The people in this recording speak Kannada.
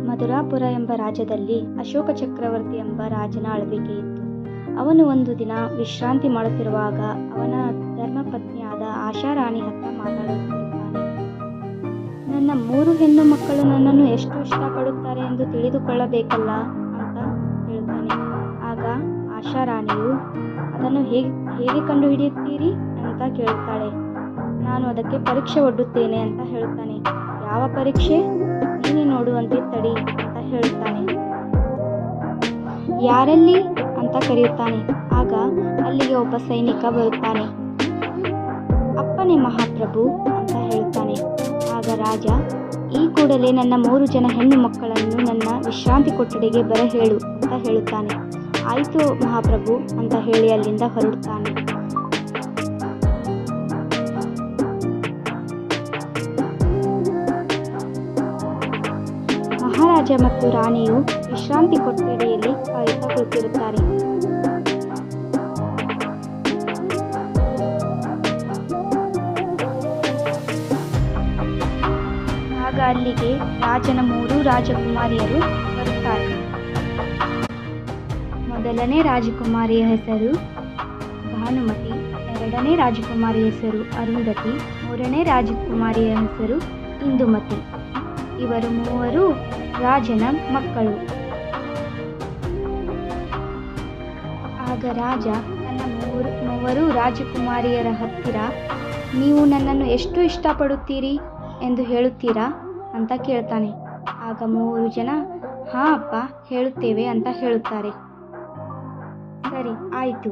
ಮಧುರಾಪುರ ಎಂಬ ರಾಜ್ಯದಲ್ಲಿ ಅಶೋಕ ಚಕ್ರವರ್ತಿ ಎಂಬ ರಾಜನ ಆಳ್ವಿಕೆ ಇತ್ತು. ಅವನು ಒಂದು ದಿನ ವಿಶ್ರಾಂತಿ ಮಾಡುತ್ತಿರುವಾಗ ಅವನ ಧರ್ಮಪತ್ನಿಯಾದ ಆಶಾರಾಣಿ ಹತ್ರ ಮಾತಾಡುತ್ತಿರುತ್ತಾನೆ. ನನ್ನ 3 ಹೆಣ್ಣು ಮಕ್ಕಳು ನನ್ನನ್ನು ಎಷ್ಟು ಇಷ್ಟಪಡುತ್ತಾರೆ ಎಂದು ತಿಳಿದುಕೊಳ್ಳಬೇಕಲ್ಲ ಅಂತ ಹೇಳ್ತಾನೆ. ಆಗ ಆಶಾರಾಣಿಯು ಅದನ್ನು ಹೇಗೆ ಕಂಡುಹಿಡಿಯುತ್ತೀರಿ ಅಂತ ಕೇಳುತ್ತಾಳೆ. ನಾನು ಅದಕ್ಕೆ ಪರೀಕ್ಷೆ ಒಡ್ಡುತ್ತೇನೆ ಅಂತ ಹೇಳುತ್ತಾನೆ. ಯಾವ ಪರೀಕ್ಷೆ? ನೀನೇ ನೋಡುವಂತೆ ತಡಿ ಅಂತ ಹೇಳುತ್ತಾನೆ. ಯಾರಲ್ಲಿ ಅಂತ ಕರೆಯುತ್ತಾನೆ. ಆಗ ಅಲ್ಲಿಗೆ ಒಬ್ಬ ಸೈನಿಕ ಬರುತ್ತಾನೆ. ಅಪ್ಪನೇ ಮಹಾಪ್ರಭು ಅಂತ ಹೇಳುತ್ತಾನೆ. ಆಗ ರಾಜ, ಈ ಕೂಡಲೇ ನನ್ನ 3 ಜನ ಹೆಣ್ಣು ಮಕ್ಕಳನ್ನು ನನ್ನ ವಿಶ್ರಾಂತಿ ಕೊಠಡಿಗೆ ಹೇಳು ಅಂತ ಹೇಳುತ್ತಾನೆ. ಆಯಿತು ಮಹಾಪ್ರಭು ಅಂತ ಹೇಳಿ ಅಲ್ಲಿಂದ ಹೊರಡುತ್ತಾನೆ. ಮಹಾರಾಜ ಮತ್ತು ರಾಣಿಯು ವಿಶ್ರಾಂತಿ ಕೊಠಡಿಯಲ್ಲಿ ಕಾಯುತ್ತಾ ಕುಳಿತಿರುತ್ತಾರೆ. ಆಗ ಅಲ್ಲಿಗೆ ರಾಜನ 3 ರಾಜಕುಮಾರಿಯರು ಬರುತ್ತಾರೆ. ಮೊದಲನೇ ರಾಜಕುಮಾರಿಯ ಹೆಸರು ಭಾನುಮತಿ, 2ನೇ ರಾಜಕುಮಾರಿಯ ಹೆಸರು ಅರುಂಧತಿ, 3ನೇ ರಾಜಕುಮಾರಿಯ ಹೆಸರು ಇಂದುಮತಿ. ಇವರು 3 ರಾಜನ ಮಕ್ಕಳು. ಆಗ ರಾಜ ತನ್ನ 3 ರಾಜಕುಮಾರಿಯರ ಹತ್ತಿರ, ನೀವು ನನ್ನನ್ನು ಎಷ್ಟು ಇಷ್ಟಪಡುತ್ತೀರಿ ಎಂದು ಹೇಳುತ್ತೀರಾ ಅಂತ ಕೇಳ್ತಾನೆ. ಆಗ 3 ಜನ ಹಾಂ ಅಪ್ಪ ಹೇಳುತ್ತೇವೆ ಅಂತ ಹೇಳುತ್ತಾರೆ. ಸರಿ ಆಯಿತು